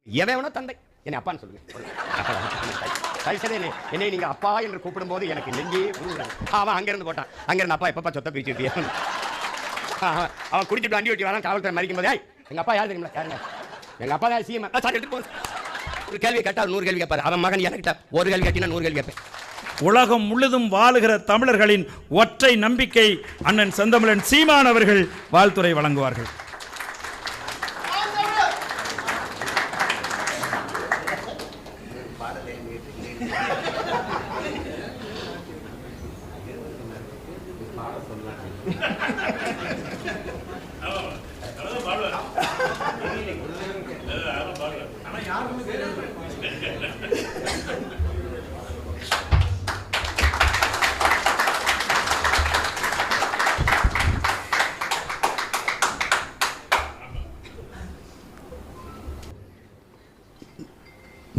எவனோ தந்தை என்னை அப்பான்னு சொல்லுங்க. என்னை நீங்க அப்பா என்று கூப்பிடும் போது எனக்கு நெஞ்சே அவன் அங்கிருந்து போட்டான். அங்கிருந்து அப்பா எப்பப்பா சொத்தை பிரிச்சு அவன் குடிச்சிட்டு வண்டி ஓட்டி வரான். காவல்துறை மறிக்கும் போது எங்க அப்பா யார் தெரியுமா? யாருங்க? எங்க அப்பா தான் சிஎம். ஒரு கேள்வி கேட்டா 100 கேள்வி கேட்பாரு. அவன் மகன் என்கிட்ட ஒரு கேள்வி கேட்டினா 100 கேள்வி கேட்பேன். உலகம் முழுதும் வாழுகிற தமிழர்களின் ஒற்றை நம்பிக்கை அண்ணன் செந்தமிழன் சீமான் அவர்கள் வாழ்த்துரை வழங்குவார்கள்.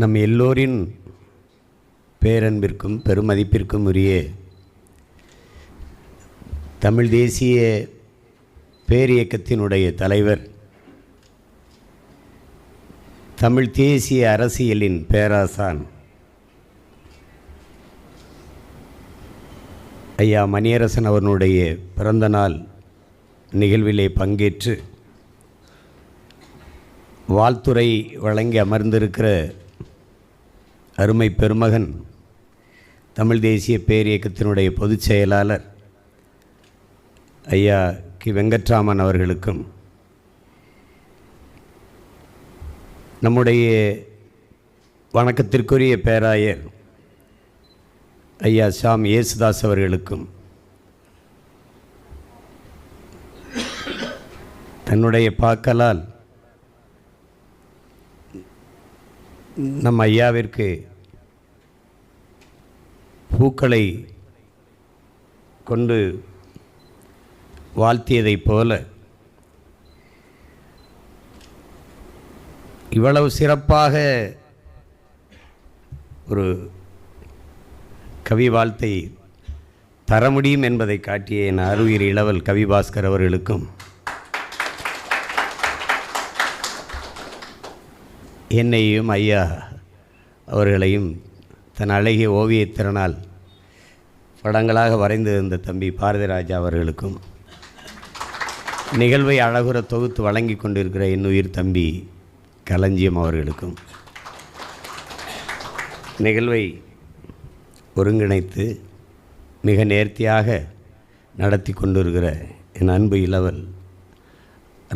நம் எல்லோரின் பேரன்பிற்கும் பெருமதிப்பிற்கும் உரிய தமிழ் தேசிய பேரியக்கத்தினுடைய தலைவர், தமிழ் தேசிய அரசியலின் பேராசான் ஐயா மணியரசன் அவர்களுடைய பிறந்தநாள் நிகழ்விலே பங்கேற்று வாழ்த்துரை வழங்கி அமர்ந்திருக்கிற அருமை பெருமகன் தமிழ் தேசிய பேரியக்கத்தினுடைய பொதுச் செயலாளர் ஐயா கி வெங்கட்ராமன் அவர்களுக்கும், நம்முடைய வணக்கத்திற்குரிய பேராயர் ஐயா ஷாம் ஏசுதாஸ் அவர்களுக்கும், தன்னுடைய பாக்கலால் நம் ஐயாவிற்கு பூக்களை கொண்டு வாழ்த்தியதைப் போல இவ்வளவு சிறப்பாக ஒரு கவி வாழ்த்தை தர முடியும் என்பதை காட்டிய என் அருயிர் இளவல் கவிபாஸ்கர் அவர்களுக்கும், என்னையும் ஐயா அவர்களையும் தன் அழகிய ஓவியத்திறனால் படங்களாக வரைந்திருந்த தம்பி பாரதிராஜா அவர்களுக்கும், நிகழ்வை அழகுற தொகுத்து வழங்கி கொண்டிருக்கிற என் உயிர் தம்பி களஞ்சியம் அவர்களுக்கும், நிகழ்வை ஒருங்கிணைத்து மிக நேர்த்தியாக நடத்தி கொண்டிருக்கிற என் அன்பு இளவல்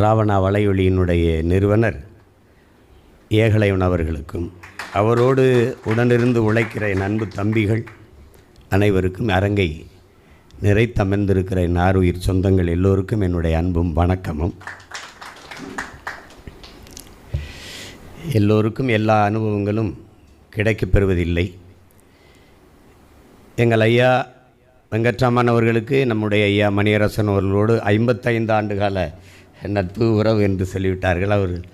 ராவணா வலையொலியினுடைய நிறுவனர் ஏகலைவன் அவர்களுக்கும், அவரோடு உடனிருந்து உழைக்கிற என் அன்பு தம்பிகள் அனைவருக்கும், அரங்கை நிறைத்தமர்ந்திருக்கிற என் ஆருயிர் சொந்தங்கள் எல்லோருக்கும் என்னுடைய அன்பும் வணக்கமும். எல்லோருக்கும் எல்லா அனுபவங்களும் கிடைக்கப் பெறுவதில்லை. எங்கள் ஐயா வெங்கட்ராமன் அவர்களுக்கு நம்முடைய ஐயா மணியரசன் அவர்களோடு 55 ஆண்டுகால நட்பு உறவு என்று சொல்லிவிட்டார்கள். அவர்கள்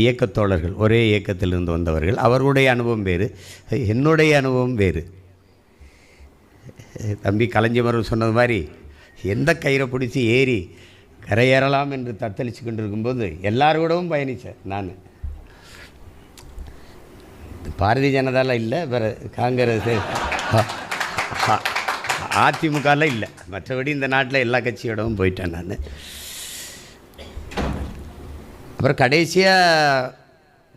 இயக்கத்தோழர்கள், ஒரே இயக்கத்திலிருந்து வந்தவர்கள். அவர்களுடைய அனுபவம் வேறு, என்னுடைய அனுபவம் வேறு. தம்பி களஞ்சியமர் சொன்னது மாதிரி எந்த கயிறை பிடிச்சி ஏறி கரையேறலாம் என்று தத்தளித்து கொண்டிருக்கும்போது எல்லாரோடவும் பயணித்தேன் நான். பாரதிய ஜனதாவில் இல்லை, வேறு காங்கிரஸ் அதிமுகவில் இல்லை, மற்றபடி இந்த நாட்டில் எல்லா கட்சியோடவும் போயிட்டேன் நான். அப்புறம் கடைசியாக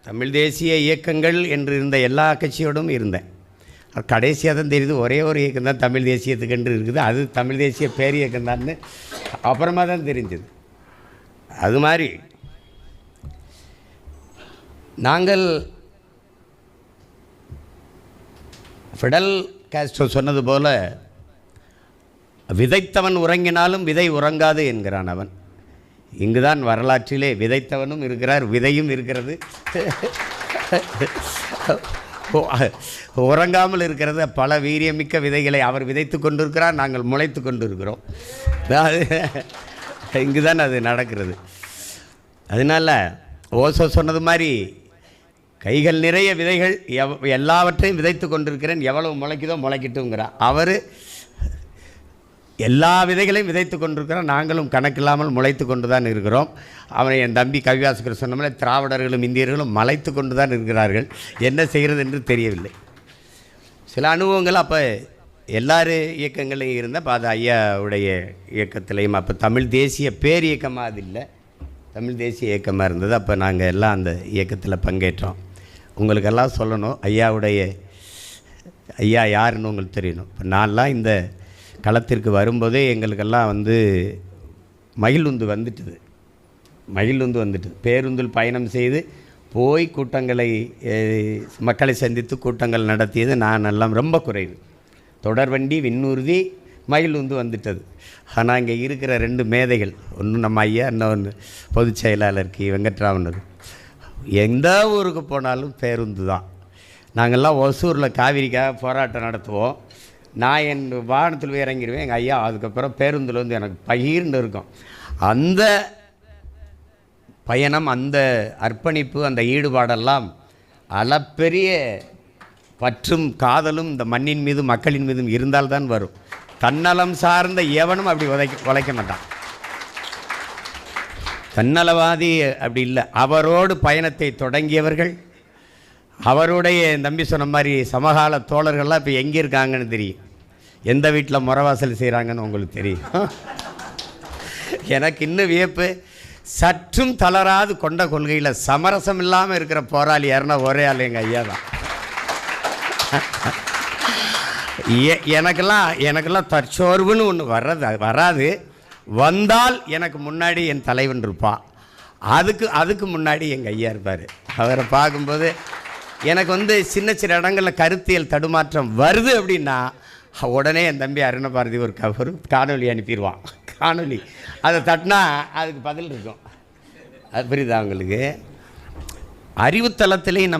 தமிழ் தேசிய இயக்கங்கள் என்று இருந்த எல்லா கட்சியோடும் இருந்தேன். கடைசியாக தான் தெரியுது ஒரே ஒரு இயக்கம் தான் தமிழ் தேசியத்துக்கென்று இருக்குது, அது தமிழ் தேசிய பேரியக்கம் தான் அப்புறமா தான் தெரிஞ்சது. அது மாதிரி நாங்கள் ஃபிடல் காஸ்ட்ரோ சொன்னது போல் விதைத்தவன் உறங்கினாலும் விதை உறங்காது என்கிறான் அவன். இங்குதான் வரலாற்றிலே விதைத்தவனும் இருக்கிறார், விதையும் இருக்கிறது, உறங்காமல் இருக்கிறது. பல வீரியமிக்க விதைகளை அவர் விதைத்து கொண்டிருக்கிறார், நாங்கள் முளைத்து கொண்டிருக்கிறோம். இங்கு தான் அது நடக்கிறது. அதனால் ஓசோ சொன்னது மாதிரி கைகள் நிறைய விதைகள் எல்லாவற்றையும் விதைத்து கொண்டிருக்கிறேன், எவ்வளவு முளைக்குதோ முளைக்கட்டுங்கிறார். அவர் எல்லா விதைகளையும் விதைத்து கொண்டிருக்கிறோம். நாங்களும் கணக்கில்லாமல் முளைத்து கொண்டு தான் இருக்கிறோம். அவனை என் தம்பி கவிவாசகர் சொன்ன மாதிரி திராவிடர்களும் இந்தியர்களும் மலைத்து கொண்டு தான் இருக்கிறார்கள். என்ன செய்கிறது என்று தெரியவில்லை. சில அனுபவங்கள் அப்போ எல்லார் இயக்கங்களையும் இருந்த அப்போ அது ஐயாவுடைய இயக்கத்திலையும் அப்போ தமிழ் தேசிய பேர் இயக்கமாக அது இல்லை, தமிழ் தேசிய இயக்கமாக இருந்தது. அப்போ நாங்கள் எல்லாம் அந்த இயக்கத்தில் பங்கேற்றோம். உங்களுக்கெல்லாம் சொல்லணும், ஐயா யாருன்னு உங்களுக்கு தெரியணும். இப்போ நான்லாம் இந்த களத்திற்கு வரும்போதே எங்களுக்கெல்லாம் மகிழுந்து வந்துட்டுது. பேருந்தில் பயணம் செய்து போய் கூட்டங்களை மக்களை சந்தித்து கூட்டங்கள் நடத்தியது நான் எல்லாம் ரொம்ப குறைவு. தொடர்வண்டி, விண்ணூர்தி, மகிழுந்து வந்துட்டது. ஆனால் இங்கே இருக்கிற 2 மேதைகள், ஒன்று நம்ம ஐயா, இன்னொன்று பொதுச் செயலாளர் கி வெங்கட்ராமன். எந்த ஊருக்கு போனாலும் பேருந்து தான். நாங்கள்லாம் ஒசூரில் காவிரிக்காக போராட்டம் நடத்துவோம். நான் என் வாகனத்தில் போய் இறங்கிடுவேன். எங்கள் ஐயா அதுக்கப்புறம் பேருந்தில் எனக்கு பகிர்ந்து இருக்கும். அந்த பயணம், அந்த அர்ப்பணிப்பு, அந்த ஈடுபாடெல்லாம் அளப்பெரிய பற்றும் காதலும் இந்த மண்ணின் மீது மக்களின் மீதும் இருந்தால்தான் வரும். தன்னலம் சார்ந்த எவனும் அப்படி உழைக்க மாட்டான். தன்னலவாதி அப்படி இல்லை. அவரோடு பயணத்தை தொடங்கியவர்கள், அவருடைய தம்பி சொன்ன மாதிரி சமகால தோழர்கள்லாம் இப்போ எங்கே இருக்காங்கன்னு தெரியும். எந்த வீட்டில் முறவாசல் செய்கிறாங்கன்னு உங்களுக்கு தெரியும். எனக்கு இன்னும் வியப்பு, சற்றும் தளராது கொண்ட கொள்கையில் சமரசம் இல்லாமல் இருக்கிற போராளி யாருன்னா ஒரே ஆள் எங்கள் ஐயா தான். எனக்கெல்லாம் தற்சோர்வுன்னு ஒன்று வராது. வந்தால் எனக்கு முன்னாடி என் தலைவன் இருப்பான். அதுக்கு முன்னாடி எங்கள் ஐயா இருப்பார். அவரை பார்க்கும்போது எனக்கு சின்ன சின்ன இடங்களில் கருத்தியல் தடுமாற்றம் வருது அப்படின்னா உடனே என் தம்பி அருணபாரதி ஒரு காணொலி அனுப்பிடுவான். காணொலி அதை தட்டினா அதுக்கு பதில் இருக்கும். அது புரியுதா உங்களுக்கு? அறிவுத்தளத்திலையும்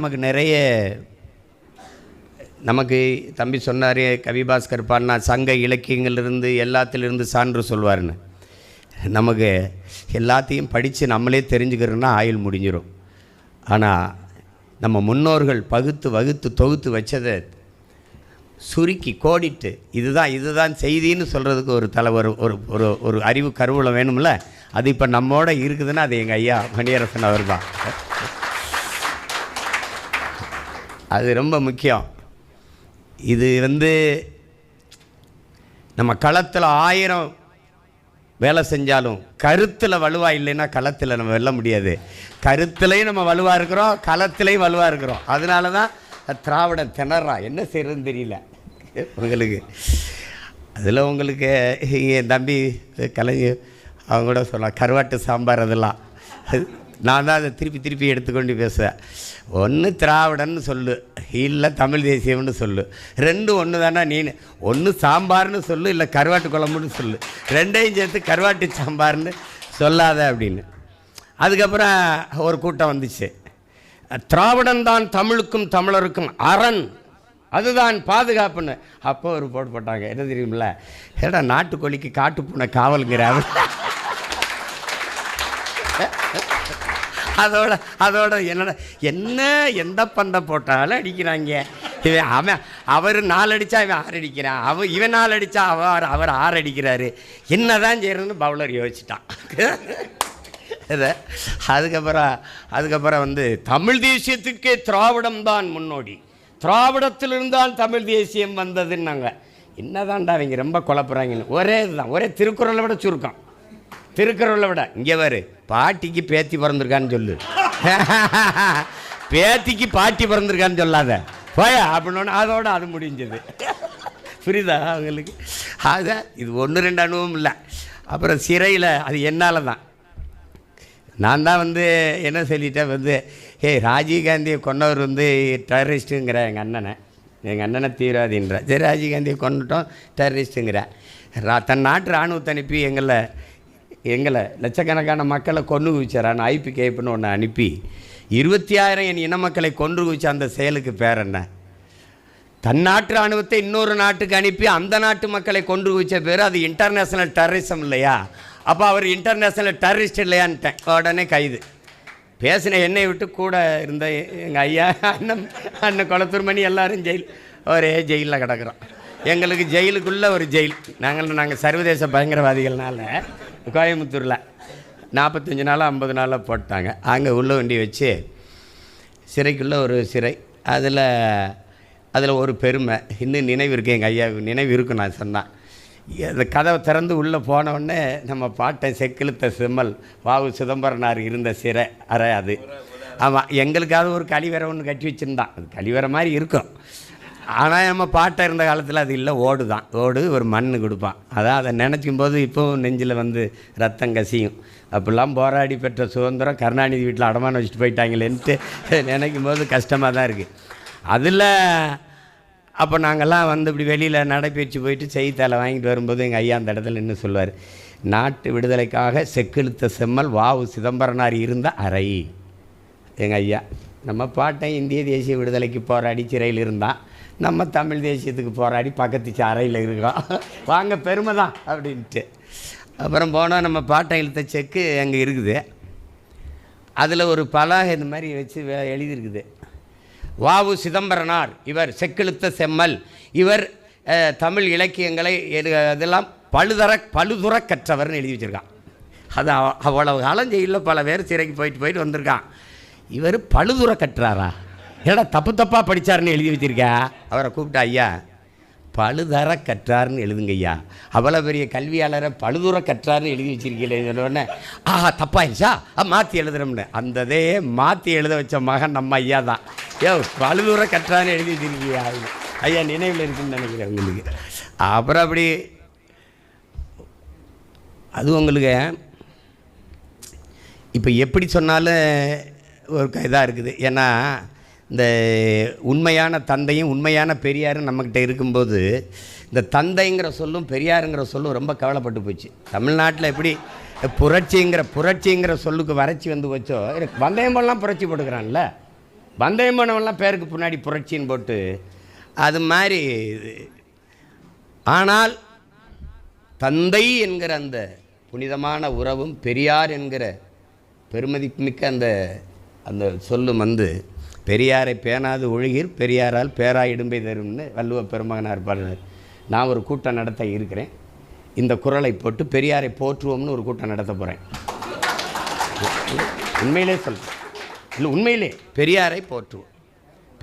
நமக்கு தம்பி சொன்னார், கவிபாஸ்கர் பாடினா சங்க இலக்கியங்களிலிருந்து எல்லாத்திலிருந்து சான்று சொல்வார்னு. நமக்கு எல்லாத்தையும் படித்து நம்மளே தெரிஞ்சுக்கிறோன்னா ஆயுள் முடிஞ்சிடும். ஆனால் நம்ம முன்னோர்கள் பகுத்து வகுத்து தொகுத்து வச்சதை சுருக்கி கோடிட்டு இதுதான் செய்தின்னு சொல்கிறதுக்கு ஒரு அறிவு கருவூலம் வேணும்ல. அது இப்போ நம்மோட இருக்குதுன்னா அது எங்கள் ஐயா மணியரசன் அவர் தான். அது ரொம்ப முக்கியம். இது நம்ம களத்தில் 1000 வேலை செஞ்சாலும் கருத்தில் வலுவாக இல்லைன்னா களத்தில் நம்ம வெல்ல முடியாது. கருத்துலையும் நம்ம வலுவாக இருக்கிறோம், களத்திலையும் வலுவாக இருக்கிறோம். அதனால தான் திராவிடன் திணறா, என்ன செய்கிறதுன்னு தெரியல உங்களுக்கு. அதில் உங்களுக்கு என் தம்பி கலைஞர் அவங்க கூட சொல்லலாம், கருவாட்டு சாம்பார் அதெல்லாம் நான் தான் அதை திருப்பி எடுத்துக்கொண்டு பேசுவேன். ஒன்று திராவிடன்னு சொல்லு, இல்லை தமிழ் தேசியம்னு சொல்லு, 2 ஒன்று தானே. நீ ஒன்று சாம்பார்னு சொல்லு, இல்லை கருவாட்டு குழம்புன்னு சொல்லு, 2ஐயும் சேர்த்து கருவாட்டு சாம்பார்னு சொல்லாத அப்படின்னு. அதுக்கப்புறம் ஒரு கூட்டம் வந்துச்சு, திராவிடன் தான் தமிழுக்கும் தமிழருக்கும் அரண், அதுதான் பாதுகாப்புன்னு. அப்போ ஒரு போட்டாங்க, என்ன தெரியுமில்ல, ஏடா நாட்டுக்கோழிக்கு காட்டுப்பூனை காவலுங்கிற. அதோட எந்த பண்டை போட்டாலும் அடிக்கிறாங்க. அவர் 4 அடித்தா இவன் 6 அடிக்கிறான், இவன் 4 அடித்தா அவர் 6 அடிக்கிறாரு. என்னதான் செய்யறதுன்னு பவுலர் யோசிச்சிட்டான். அதுக்கப்புறம் தமிழ் தேசியத்துக்கே திராவிடம் தான் முன்னோடி, திராவிடத்திலிருந்தான் தமிழ் தேசியம் வந்ததுன்னாங்க. என்னதான்டா அவங்க ரொம்ப குழப்புறாங்கன்னு. ஒரே இதுதான், ஒரே திருக்குறளை விட சுருக்கம். திருக்குறளை விட இங்கே பாரு, பாட்டிக்கு பேத்தி பிறந்திருக்கான்னு சொல்லு, பேத்திக்கு பாட்டி பிறந்திருக்கான்னு சொல்லாத போயா அப்படின்னு. அதோட அது முடிஞ்சது. புரியுதா அவங்களுக்கு? அதான் இது 1-2 அனுபவம் இல்லை. அப்புறம் சிறையில் அது என்னால் தான். நான் தான் என்ன சொல்லிட்டேன், ராஜீவ்காந்தியை கொண்டவர் டெரரிஸ்ட்டுங்கிற எங்கள் அண்ணனை தீவிரவாதின்ற. சரி, ராஜீவ்காந்தியை கொண்டுட்டோம், டெரரிஸ்ட்டுங்கிற. தன் நாட்டு இராணுவத்தை அனுப்பி எங்களை லட்சக்கணக்கான மக்களை கொன்று குவிச்சாரான். ஐபிகேப்புன்னு ஒன்று அனுப்பி 26,000 என் இன மக்களை கொன்று குவிச்ச அந்த செயலுக்கு பேர் என்ன? தன் நாட்டு இராணுவத்தை இன்னொரு நாட்டுக்கு அனுப்பி அந்த நாட்டு மக்களை கொன்று குவிச்ச பேர் அது இன்டர்நேஷ்னல் டெரரிசம் இல்லையா? அப்போ அவர் இன்டர்நேஷ்னல் டெரரிஸ்ட் இல்லையான்ட்டேன். உடனே கைது. பேசின என்னை விட்டு கூட இருந்த எங்கள் ஐயா, அண்ணன் குளத்தூர் மணி எல்லாரும் ஒரே ஜெயிலில் கிடக்குறோம். எங்களுக்கு ஜெயிலுக்குள்ளே ஒரு ஜெயில். நாங்கள் சர்வதேச பயங்கரவாதிகள்னால கோயம்புத்தூரில் 45 நாளாக 50 நாளாக போட்டாங்க. அங்கே உள்ள வண்டி வச்சு சிறைக்குள்ளே ஒரு சிறை. அதில் ஒரு பெருமை இன்னும் நினைவு இருக்குது. எங்கள் ஐயா நினைவு இருக்கும். நான் சொன்னேன், அந்த கதவை திறந்து உள்ளே போனவுடனே நம்ம பாட்டை செக்கிழுத்த செம்மல் வாவு சிதம்பரனார் இருந்த சிறை அறை அது. ஆமாம், எங்களுக்காவது ஒரு கழிவறை ஒன்று கட்டி வச்சுருந்தான். அது கழிவறை மாதிரி இருக்கும். ஆனால் நம்ம பாட்டை இருந்த காலத்தில் அது இல்லை, ஓடு தான். ஓடு ஒரு மண் கொடுப்பான். அதான் அதை நினச்சிக்கும் போது இப்போவும் நெஞ்சில் வந்து ரத்தம் கசியும். அப்படிலாம் போராடி பெற்ற சுதந்திரம் கருணாநிதி வீட்டில் அடமானம் வச்சுட்டு போயிட்டாங்களேன்ட்டு நினைக்கும் போது கஷ்டமாக தான் இருக்குது. அதில் அப்போ நாங்கள்லாம் வந்து இப்படி வெளியில் நடைபயிற்சி போயிட்டு செய்தித்தாளை வாங்கிட்டு வரும்போது எங்கள் ஐயா அந்த இடத்துல என்ன சொல்லுவார், நாட்டு விடுதலைக்காக செக்கிழுத்த செம்மல் வாவு சிதம்பரனார் இருந்த அறை. எங்கள் ஐயா நம்ம பாட்டை இந்திய தேசிய விடுதலைக்கு போராடி சிறையில் இருந்தால், நம்ம தமிழ் தேசியத்துக்கு போராடி பக்கத்து அறையில் இருக்கோம், வாங்க பெருமை தான் அப்படின்ட்டு. அப்புறம் போனால் நம்ம பாட்டை இழுத்த செக்கு அங்கே இருக்குது. அதில் ஒரு பலகை இந்த மாதிரி வச்சு எழுதியிருக்குது, வாவு சிதம்பரனார் இவர் செக்கிழுத்த செம்மல், இவர் தமிழ் இலக்கியங்களை இதெல்லாம் பழுதுற கற்றவர்னு எழுதி வச்சுருக்கான். அது அவ்வளவு காலம் ஜெயிலில் பல பேர் சிறைக்கு போயிட்டு வந்திருக்கான். இவர் பழுதுற கற்றாரா, ஏடா தப்பாக படித்தார்னு எழுதி வச்சுருக்கா. அவரை கூப்பிட்டா, ஐயா பழுதற கற்றார்னு எழுதுங்க ஐயா, அவ்வளோ பெரிய கல்வியாளரை பழுதுற கற்றார்னு எழுதி வச்சிருக்கீங்களே. ஆஹா தப்பாயிடுச்சா, மாற்றி எழுதுறோம்னு அந்ததே மாற்றி எழுத வச்ச மகன் நம்ம ஐயா தான். பழுதுற கற்றார்னு எழுதி வச்சிருக்கீங்க ஐயா, நினைவில் இருக்குன்னு நினைக்கிறேன் உங்களுக்கு. அப்புறம் அப்படி அது உங்களுக்கு இப்போ எப்படி சொன்னாலும் ஒரு இதாக இருக்குது. ஏன்னா இந்த உண்மையான தந்தையும் உண்மையான பெரியாரும் நம்மக்கிட்ட இருக்கும்போது, இந்த தந்தைங்கிற சொல்லும் பெரியாருங்கிற சொல்லும் ரொம்ப கவலைப்பட்டு போச்சு. தமிழ்நாட்டில் எப்படி புரட்சிங்கிற சொல்லுக்கு வறட்சி வந்து போச்சோ, வந்தயம்பெல்லாம் புரட்சி போட்டுக்கிறான்ல, வந்தயம்பனவெல்லாம் பேருக்கு பின்னாடி புரட்சின்னு போட்டு அது மாதிரி. ஆனால் தந்தை என்கிற அந்த புனிதமான உறவும் பெரியார் என்கிற பெருமதிப்புமிக்க அந்த சொல்லும் வந்து, பெரியாரை பேணாது ஒழுகிற் பெரியாரால் பேராய் இடும்பை தரும்னு வள்ளுவ பெருமகனார் பாடினார். நான் ஒரு கூட்டம் நடத்த இருக்கிறேன். இந்த குரலை போட்டு பெரியாரை போற்றுவோம்னு ஒரு கூட்டம் நடத்த போகிறேன். உண்மையிலே சொல்கிறேன், இல்லை உண்மையிலே பெரியாரை போற்றுவோம்.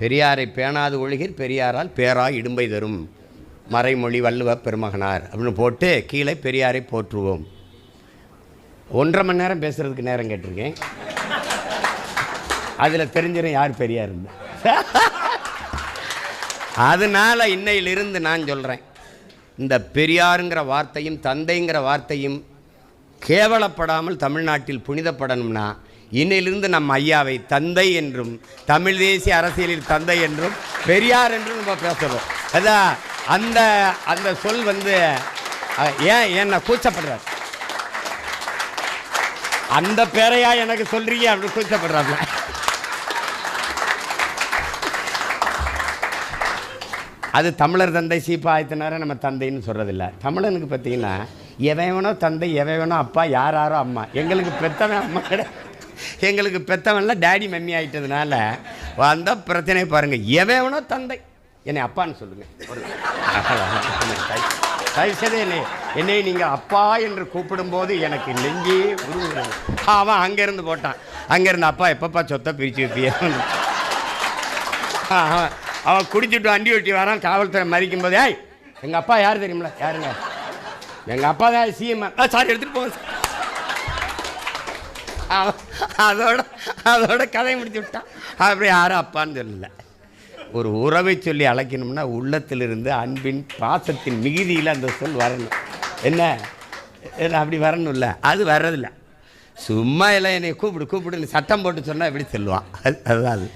பெரியாரை பேணாது ஒழுகிற் பெரியாரால் பேராய் இடும்பை தரும் மறைமொழி வள்ளுவ பெருமகனார் அப்படின்னு போட்டு கீழே பெரியாரை போற்றுவோம். 1.5 மணி நேரம் பேசுகிறதுக்கு நேரம் கேட்டிருக்கேன். அதில் தெரிஞ்சிடும் யார் பெரியார் இருந்து. அதனால் இன்னையிலிருந்து நான் சொல்கிறேன், இந்த பெரியாருங்கிற வார்த்தையும் தந்தைங்கிற வார்த்தையும் கேவலப்படாமல் தமிழ்நாட்டில் புனிதப்படணும்னா, இன்னையிலிருந்து நம்ம ஐயாவை தந்தை என்றும் தமிழ் தேசிய அரசியலில் தந்தை என்றும் பெரியார் என்றும் நம்ம பேசுகிறோம். அதான் அந்த சொல் வந்து ஏன் கூச்சப்படுறார், அந்த பேரையா எனக்கு சொல்றீங்க அப்படின்னு கூச்சப்படுறாங்க. அது தமிழர் தந்தை சீப்பா ஆயத்தினார நம்ம தந்தைன்னு சொல்கிறதில்ல. தமிழனுக்கு பார்த்தீங்கன்னா எவனோ தந்தை எவனோ அப்பா, யாரோ அம்மா. எங்களுக்கு பெத்தவன் அம்மா கிடையாது, எங்களுக்கு பெத்தவன்லாம் டேடி மம்மி ஆகிட்டதுனால அந்த பிரச்சனையை பாருங்கள். எவனோ தந்தை என்னை அப்பான்னு சொல்லுங்கள். தயவுசெய்து என்னை நீங்கள் அப்பா என்று கூப்பிடும்போது எனக்கு நெஞ்சே உருவுறாங்க. அவன் அங்கேருந்து போட்டான், அங்கேருந்து அப்பா எப்பப்பா சொத்தை பிரித்து வைப்பிய. அவன் குடிச்சிட்டு வண்டி ஓட்டி வரான், காவல்துறை மறிக்கும் போது, ஏய் எங்கள் அப்பா யார் தெரியுமில, யாருங்க எங்கள் அப்பா தான் சிஎம். சாரி எடுத்துகிட்டு போங்க. அதோட கதையை முடிச்சு விட்டான். அப்படி யாரும் அப்பான்னு சொல்லலை. ஒரு உறவை சொல்லி அழைக்கணும்னா உள்ளத்திலிருந்து அன்பின் பாசத்தின் மிகுதியில் அந்த சொல் வரணும். என்ன அப்படி வரணும்ல, அது வர்றதில்ல. சும்மா எல்லாம் என்னை கூப்பிடுன்னு சட்டம் போட்டு சொன்னால் எப்படி சொல்லுவான். அதுதான்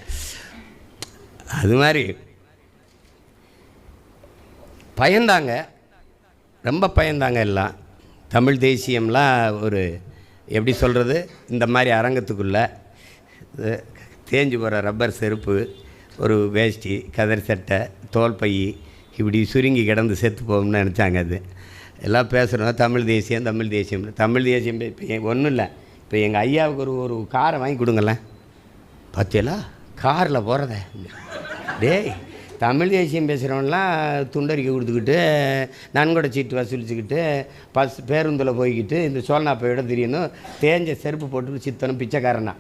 அது மாதிரி பயந்தாங்க, ரொம்ப பயந்தாங்க எல்லாம். தமிழ் தேசியம்லாம் ஒரு எப்படி சொல்கிறது, இந்த மாதிரி அரங்கத்துக்குள்ளே தேஞ்சு போகிற ரப்பர் செருப்பு, ஒரு வேஷ்டி, கதர் சட்டை, தோல் பை, இப்படி சுருங்கி கிடந்து செத்து போகும்னு நினச்சாங்க. அது எல்லாம் பேசுகிறோம் தமிழ் தேசியம். இப்போ ஒன்றும் இல்லை. இப்போ எங்கள் ஐயாவுக்கு ஒரு காரை வாங்கி கொடுங்களேன். பார்த்தீங்களா காரில் போகிறத, டேய் தமிழ் தேசியம் பேசுகிறவன்லாம் துண்டறிக்கை கொடுத்துக்கிட்டு நன்கொடை சீட்டு வசூலிச்சுக்கிட்டு பேருந்தில் போய்கிட்டு இந்த சோழனாப்பையோட தெரியணும் தேஞ்ச செருப்பு போட்டு சித்தனும் பிச்சைக்காரனா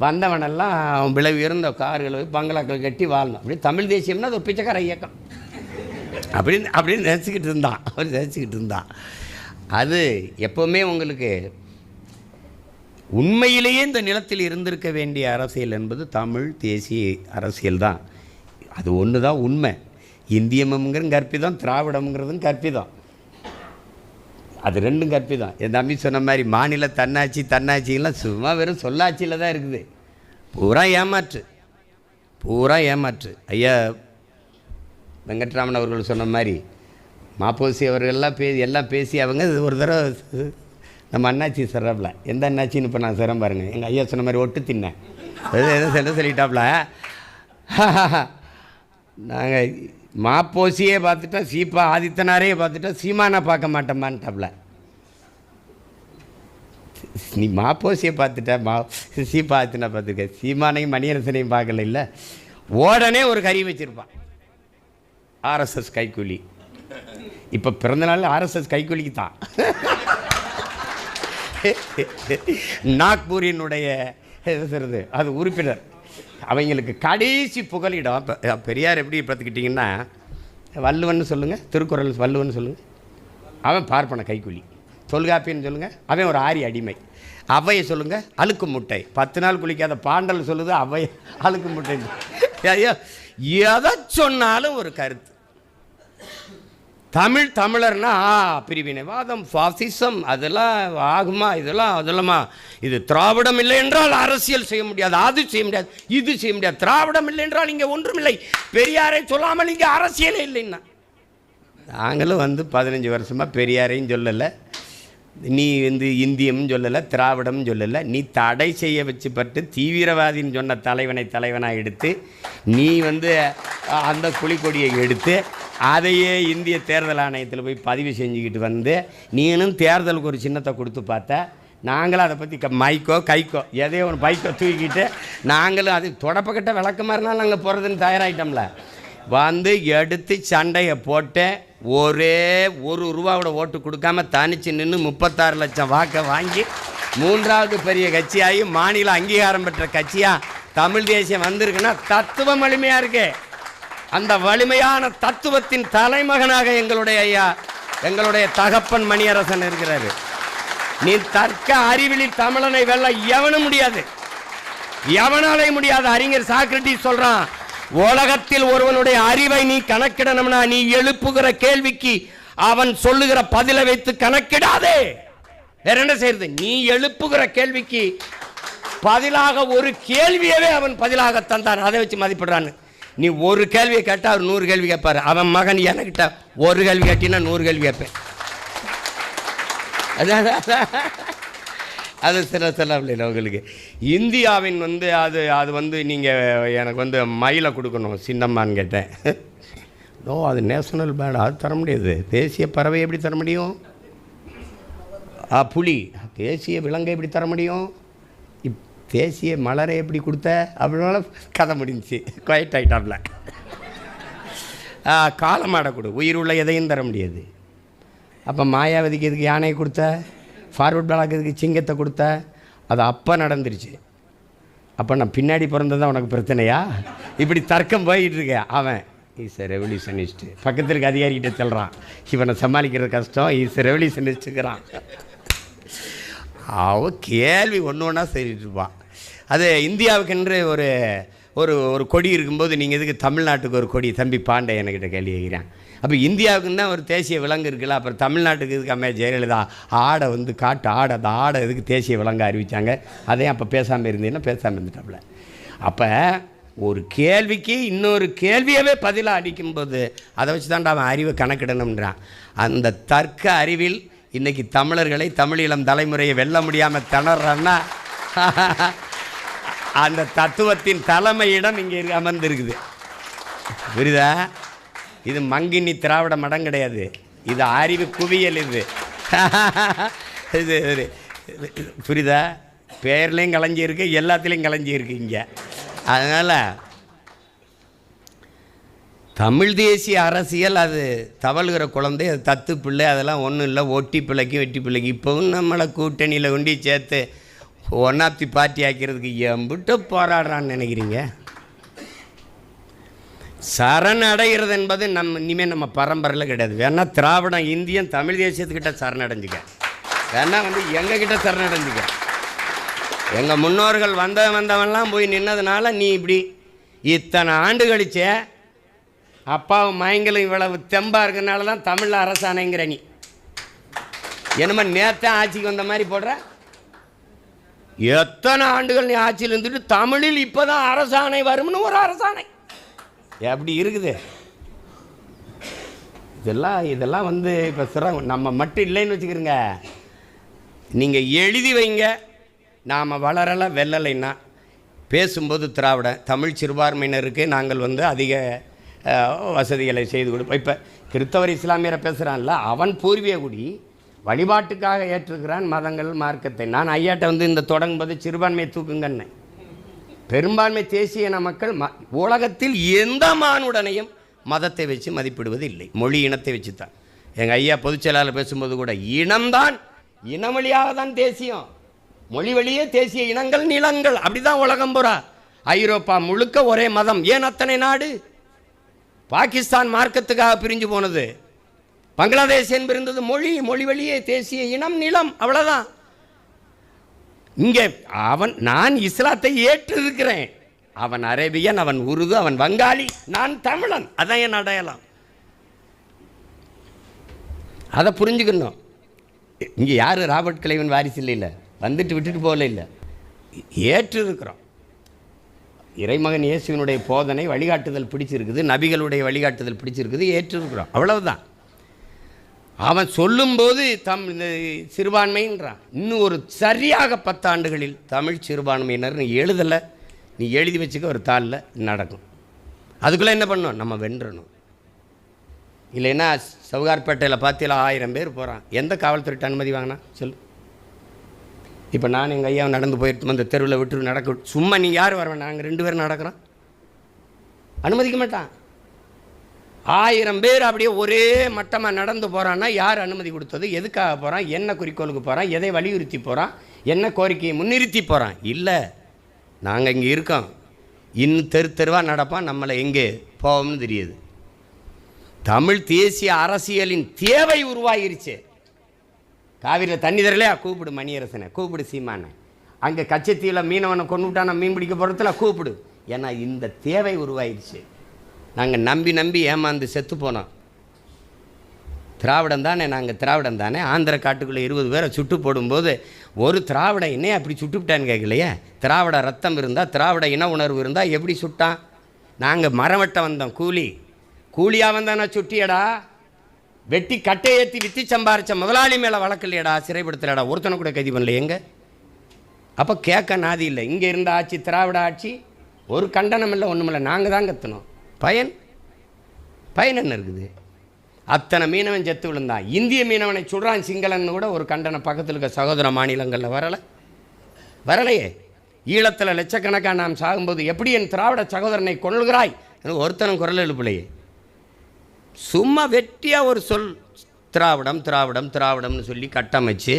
வந்தவனெல்லாம் அவன் விலை உயர்ந்த கார்களை பங்களாக்கள் கட்டி வாழணும். அப்படி தமிழ் தேசியம்னா அது ஒரு பிச்சைக்கார இயக்கம் அப்படின்னு நினச்சிக்கிட்டு இருந்தான். அவர் நினச்சிக்கிட்டு இருந்தான். அது எப்போவுமே உங்களுக்கு உண்மையிலேயே இந்த நிலத்தில் இருந்திருக்க வேண்டிய அரசியல் என்பது தமிழ் தேசிய அரசியல் தான். அது ஒன்று தான் உண்மை. இந்தியமுங்கிறது கற்பிதம், திராவிடம்ங்கிறதும் கற்பிதம். அது ரெண்டும் கற்பிதம். என் தம்பி சொன்ன மாதிரி மாநில தன்னாட்சிலாம் சும்மா வெறும் சொல்லாட்சியில் தான் இருக்குது. பூரா ஏமாற்று. ஐயா வெங்கட்ராமன் அவர்கள் சொன்ன மாதிரி மாப்போசி அவர்கள்லாம் எல்லாம் பேசி அவங்க ஒரு தடவை நம்ம அண்ணாச்சி சிறப்பில் எந்த அண்ணாச்சின்னு இப்போ நான் சிறம் பாருங்கள். எங்கள் ஐயா சொன்ன மாதிரி ஒட்டு தின்னேன் எதோ சொல்லிட்டாப்புல. நாங்கள் மாப்போசியே பார்த்துட்டோம், சீப்பா ஆதித்தனாரே பார்த்துட்டோம், சீமானா பார்க்க மாட்டோமான்ட்டாப்புல. நீ மாப்போசியை பார்த்துட்ட, சீப்பா ஆதித்தனா பார்த்துருக்க, சீமானையும் மணியரசனையும் பார்க்கல. இல்லை உடனே ஒரு கறி வச்சுருப்பான் ஆர்எஸ்எஸ் கைக்கூலி. இப்போ பிறந்தநாள் ஆர்எஸ்எஸ் கைக்கூலிக்கு தான். நாக்பூரினுடைய சொல்கிறது அது உறுப்பினர். அவங்களுக்கு கடைசி புகலிடம். பெரியார் எப்படி பார்த்துக்கிட்டிங்கன்னா வள்ளுவன் சொல்லுங்கள், திருக்குறள் வள்ளுவன் சொல்லுங்கள், அவன் பார்ப்பன கைக்கூலி. தொல்காப்பின்னு சொல்லுங்கள், அவன் ஒரு ஆரி அடிமை. அவையை சொல்லுங்கள், அழுக்கு முட்டை. 10 நாள் குளிக்காத பாண்டல் சொல்லுது அவை அழுக்கு முட்டை. ஐயோ எதை சொன்னாலும் ஒரு கருத்து. தமிழர்னா பிரிவினைவாதம், ஃபாசிசம், அதெல்லாம் ஆகுமா, அதெல்லாமா. இது திராவிடம் இல்லை என்றால் அரசியல் செய்ய முடியாது, அது செய்ய முடியாது, இது செய்ய முடியாது. திராவிடம் இல்லை என்றால் இங்கே ஒன்றும் இல்லை, பெரியாரை சொல்லாமல் இங்கே அரசியலே இல்லைன்னா. நாங்களும் 15 வருஷமாக பெரியாரையும் சொல்லலை, நீ இந்தியம் சொல்லலை, திராவிடம் சொல்லலை. நீ தடை செய்ய வச்சுப்பட்டு தீவிரவாதின்னு சொன்ன தலைவனாக எடுத்து நீ அந்த புலிக்கொடியை எடுத்து அதையே இந்திய தேர்தல் ஆணையத்தில் போய் பதிவு செஞ்சுக்கிட்டு நீனும் தேர்தலுக்கு ஒரு சின்னத்தை கொடுத்து பார்த்த. நாங்களும் அதை பற்றி மைக்கோ கைக்கோ எதையோ ஒரு பைக்கோ தூக்கிக்கிட்டு நாங்களும் அது தொடப்பக்கிட்ட விளக்கமாக இருந்தாலும் நாங்கள் போகிறதுன்னு தயாராகிட்டோம்ல. எடுத்து சண்டையை போட்டு ஒரே ₹1 ஓட்டு கொடுக்காம தனிச்சு நின்று 36 லட்சம் வாக்கை வாங்கி 3வது பெரிய கட்சியாகி மாநில அங்கீகாரம் பெற்ற கட்சியாக தமிழ் தேசியம் வந்திருக்குன்னா தத்துவம் வலிமையாக இருக்கு. அந்த வலிமையான தத்துவத்தின் தலைமகனாக எங்களுடைய தகப்பன் மணியரசன் இருக்கிறாரு. நீ தர்க்க அறிவிலில் தமிழனை வெல்ல எவனும் முடியாது, எவனாலே முடியாது. அறிஞர் சாக்ரட்டிஸ் சொல்றான், உலகத்தில் ஒருவனுடைய அறிவை நீ கணக்கிடணும்னா நீ எழுப்புகிற கேள்விக்கு அவன் சொல்லுகிற பதிலை வைத்து கணக்கிடாதே. வேற என்ன செய்யறது? நீ எழுப்புகிற கேள்விக்கு பதிலாக ஒரு கேள்வியவே அவன் பதிலாக தந்தான், அதை வச்சு மதிப்பிடுறான்னு. நீ ஒரு கேள்வியை கேட்டா அவர் 100 கேள்வி கேட்பாரு. அவன் மகன் என்கிட்ட ஒரு கேள்வி கேட்டினா 100 கேள்வி கேட்பேன். அது சில உங்களுக்கு இந்தியாவின் அது நீங்கள் எனக்கு மயிலை கொடுக்கணும் சின்னம்மான்னு கேட்டேன். அது நேஷனல் பேர்டு, அது தர முடியாது. தேசிய பறவை எப்படி தர முடியும்? புலி தேசிய விலங்கை எப்படி தர முடியும்? தேசிய மலரை எப்படி கொடுத்த? அப்படினால கதை முடிஞ்சிச்சு, குவைட் ஆகிட்டாப்ல. காலமாட கொடு, உயிர் உள்ள எதையும் தர முடியாது. அப்போ மாயாவதிக்கு எதுக்கு யானையை கொடுத்த? ஃபார்வர்ட் பிளாக் எதுக்கு சிங்கத்தை கொடுத்த? அது அப்போ நடந்துருச்சு. அப்போ நான் பின்னாடி பிறந்ததான் உனக்கு பிரச்சனையா? இப்படி தர்க்கம் போயிட்டு இருக்கேன். அவன் இஸ் ரெவல்யூஷனிஸ்ட்டு பக்கத்தில் இருக்க அதிகாரிகிட்ட சொல்கிறான், இவனை சமாளிக்கிறது கஷ்டம், இஸ் ரெவல்யூஷனிஸ்ட்டுக்கிறான். அவன் கேள்வி ஒன்றா சொல்லிட்டு இருப்பான். அது இந்தியாவுக்கென்று ஒரு ஒரு ஒரு கொடி இருக்கும்போது நீங்கள் எதுக்கு தமிழ்நாட்டுக்கு ஒரு கொடி? தம்பி பாண்டே என்கிட்ட கேள்வி கேட்குறேன். அப்போ இந்தியாவுக்குன்னு தான் ஒரு தேசிய விலங்கு இருக்குல்ல, அப்புறம் தமிழ்நாட்டுக்கு இதுக்கு அம்மையா ஜெயலலிதா ஆடை காட்டு ஆடை, அந்த ஆடை எதுக்கு தேசிய விலங்கு அறிவித்தாங்க? அதையும் அப்போ பேசாமல் இருந்தீங்கன்னா பேசாமல் இருந்துட்டாப்புல. அப்போ ஒரு கேள்விக்கு இன்னொரு கேள்வியவே பதிலாக அடிக்கும்போது அதை வச்சு தான்டா அவன் அறிவை கணக்கிடணுன்றான். அந்த தர்க்க அறிவில் இன்றைக்கி தமிழர்களை, தமிழீழம் தலைமுறையை வெல்ல முடியாமல் திணறான்னா அந்த தத்துவத்தின் தலைமையிடம் இங்கே அமர்ந்திருக்குது. புரியுதா? இது மங்கினி திராவிட மடம் கிடையாது, இது அறிவு குவியல். இது புரியுதா? பேர்லேயும் கலைஞ்சி இருக்கு, எல்லாத்துலேயும் கலைஞ்சி இருக்கு இங்கே. அதனால் தமிழ் தேசிய அரசியல் அது தவழ்கிற குழந்தை, அது தத்து பிள்ளை, அதெல்லாம் ஒன்றும் இல்லை. ஒட்டி பிள்ளைக்கும் வெட்டி பிள்ளைக்கு இப்போவும் நம்மளை கூட்டணியில் கொண்டு சேர்த்து ஒன் ஆஃப் தி பார்ட்டி ஆக்கிறதுக்கு எம்பிட்டு போராடுறான்னு நினைக்கிறீங்க? சரணடைகிறது என்பது இனிமேல் நம்ம பரம்பரையில் கிடையாது. வேணா திராவிடம் இந்தியன் தமிழ் தேசியத்துக்கிட்ட சரணடைஞ்சிக்க, வேணா எங்ககிட்ட சரணடைஞ்சிக்க. எங்கள் முன்னோர்கள் வந்தவன்லாம் போய் நின்னதுனால நீ இப்படி இத்தனை ஆண்டு கழிச்சே அப்பாவும் மயங்களும் இவ்வளவு தெம்பா இருக்கிறனால தான் தமிழில் அரசாணைங்கிற. நீ என்னமா நேத்தான் ஆட்சிக்கு வந்த மாதிரி போடுற? எத்தனை ஆண்டுகள் நீ ஆட்சியில் இருந்துட்டு தமிழில் இப்போதான் அரசாணை வரும்னு ஒரு அரசாணை எப்படி இருக்குது? இதெல்லாம் இப்போ சிறப்பு. நம்ம மட்டும் இல்லைன்னு வச்சுக்கிறோங்க, நீங்கள் எழுதி வைங்க. நாம் வளரலை வெள்ளலைன்னா பேசும்போது திராவிட தமிழ் சிறுபான்மையினருக்கு நாங்கள் அதிக வசதிகளை செய்து கொடுப்போம். இப்போ கிறிஸ்தவர் இஸ்லாமியரை பேசுகிறான்ல, அவன் பூர்வீக குடி வழிபாட்டுக்காக ஏற்றுக்கிறான் மதங்கள் மார்க்கத்தை. நான் ஐயாட்ட இந்த தொடங்கும்போது சிறுபான்மையை தூக்குங்கன்னு. பெரும்பான்மை தேசிய இன மக்கள் உலகத்தில் எந்த மானுடனையும் மதத்தை வச்சு மதிப்பிடுவது இல்லை, மொழி இனத்தை வச்சு தான். எங்கள் ஐயா பொதுச்செயலாளர் பேசும்போது கூட இனம்தான், இன வழியாக தான் தேசியம், மொழி வழியே தேசிய இனங்கள் நிலங்கள், அப்படி தான் உலகம் பூரா. ஐரோப்பா முழுக்க ஒரே மதம். ஏன் அத்தனை நாடு? பாகிஸ்தான் மார்க்கத்துக்காக பிரிஞ்சு போனது. பங்களாதேஷ் என்பது மொழி வழியே தேசிய இனம் நிலம், அவ்வளோதான். இங்கே நான் இஸ்லாத்தை ஏற்றிருக்கிறேன். அவன் அரேபியன், அவன் உருது, அவன் வங்காளி, நான் தமிழன். அதான் என் அடையாளம். அதை புரிஞ்சுக்கணும். இங்கே யார் ராபர்ட் கிளைவன் வாரிசு இல்லை, வந்துட்டு விட்டுட்டு போகல, இல்லை, ஏற்று இருக்கிறோம். இறைமகன் இயேசுவினுடைய போதனை வழிகாட்டுதல் பிடிச்சிருக்குது, நபிகளுடைய வழிகாட்டுதல் பிடிச்சிருக்குது, ஏற்றிருக்கிறோம், அவ்வளவுதான். அவன் சொல்லும்போது சிறுபான்மைன்றான். இன்னும் ஒரு சரியாக 10 ஆண்டுகளில் தமிழ் சிறுபான்மையினர் நீ எழுதலை, நீ எழுதி வச்சுக்க ஒரு தாளில் நடக்கும். அதுக்குள்ளே என்ன பண்ணணும்? நம்ம வென்றணும். இல்லைன்னா சவுகார்பேட்டையில் பார்த்தீங்களா 1000 பேர் போகிறான். எந்த காவல்துறையிட்ட அனுமதி வாங்கினா சொல்லு? இப்போ நான் எங்கள் ஐயாவை நடந்து போயிட்டு அந்த தெருவில் விட்டு நடக்க சும்மா நீ யார் வரவேன்? நாங்கள் 2 பேரும் நடக்கிறோம், அனுமதிக்க மாட்டான். 1000 பேர் அப்படியே ஒரே மட்டமாக நடந்து போகிறான்னா யார் அனுமதி கொடுத்தது? எதுக்காக போகிறான்? என்ன குறிக்கோளுக்கு போகிறான்? எதை வலியுறுத்தி போகிறான்? என்ன கோரிக்கையை முன்னிறுத்தி போகிறான்? இல்லை, நாங்கள் இங்கே இருக்கோம், இன்னும் தெருவாக நடப்பான், நம்மளை எங்கே போவோம்னு தெரியுது. தமிழ் தேசிய அரசியலின் தேவை உருவாகிருச்சு. காவிரியில் தண்ணி தரலையா? கூப்பிடு மணியரசனை, கூப்பிடு சீமானை. அங்கே கச்சத்தீவில் மீனவனை கொண்டு விட்டான மீன் பிடிக்க போகிறதுல கூப்பிடு. ஏன்னா இந்த தேவை உருவாயிடுச்சு. நாங்கள் நம்பி ஏமாந்து செத்து போனோம். திராவிடம் தானே, நாங்கள் திராவிடம் தானே. ஆந்திர காட்டுக்குள்ளே 20 பேரை சுட்டு போடும்போது ஒரு திராவிட என்னையே அப்படி சுட்டுவிட்டான்னு கேட்கலையே. திராவிட ரத்தம் இருந்தால், திராவிட இன உணர்வு இருந்தால் எப்படி சுட்டான்? நாங்கள் மரம் வெட்ட வந்தோம், கூலியாக வந்தானா சுட்டியடா? வெட்டி கட்டை ஏற்றி வித்தி சம்பாரிச்ச முதலாளி மேலே வழக்கு இல்லையடா, சிறைப்படுத்தலடா, ஒருத்தனை கூட கைது பண்ணல. எங்க அப்போ கேட்க நாதி இல்லை. இங்கே இருந்த ஆட்சி திராவிட ஆட்சி, ஒரு கண்டனம் இல்லை, ஒன்றும் இல்லை. நாங்கள் தான் கற்றணும். பயன் என்ன இருக்குது? அத்தனை மீனவன் செத்து விழுந்தான். இந்திய மீனவனை சுடுறான் சிங்களன்னு கூட ஒரு கண்டனம் பக்கத்தில் இருக்க சகோதர மாநிலங்களில் வரலையே. ஈழத்தில் லட்சக்கணக்காக நாம் சாகும்போது எப்படி என் திராவிட சகோதரனை கொள்கிறாய் ஒருத்தனும் குரல் எழுப்பலையே. சும்மா வெட்டியாக ஒரு சொல் திராவிடம்னு சொல்லி கட்டமைச்சு